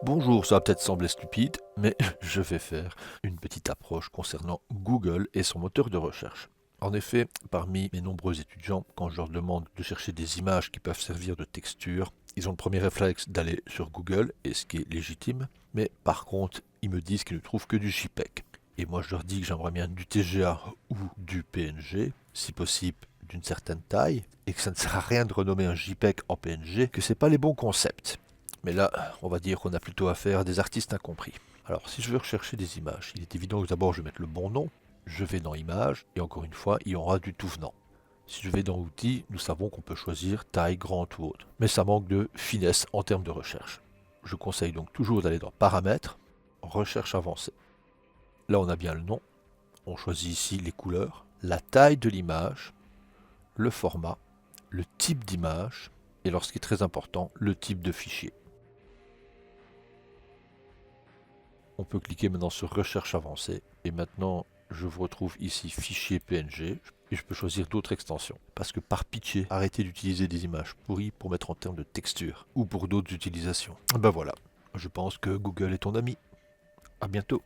Bonjour, ça va peut-être sembler stupide, mais je vais faire une petite approche concernant Google et son moteur de recherche. En effet, parmi mes nombreux étudiants, quand je leur demande de chercher des images qui peuvent servir de texture, ils ont le premier réflexe d'aller sur Google, et ce qui est légitime, mais par contre, ils me disent qu'ils ne trouvent que du JPEG. Et moi, je leur dis que j'aimerais bien du TGA ou du PNG, si possible d'une certaine taille, et que ça ne sert à rien de renommer un JPEG en PNG, que c'est pas les bons concepts. Mais là, on va dire qu'on a plutôt affaire à des artistes incompris. Alors, si je veux rechercher des images, il est évident que d'abord je vais mettre le bon nom. Je vais dans Images, et encore une fois, il y aura du tout venant. Si je vais dans Outils, nous savons qu'on peut choisir taille, grande ou autre. Mais ça manque de finesse en termes de recherche. Je conseille donc toujours d'aller dans Paramètres, Recherche avancée. Là, on a bien le nom. On choisit ici les couleurs, la taille de l'image, le format, le type d'image, et lorsqu'il est très important, le type de fichier. On peut cliquer maintenant sur Recherche avancée et maintenant je vous retrouve ici Fichier PNG et je peux choisir d'autres extensions. Parce que par pitié, arrêtez d'utiliser des images pourries pour mettre en termes de texture ou pour d'autres utilisations. Ben voilà, je pense que Google est ton ami. À bientôt.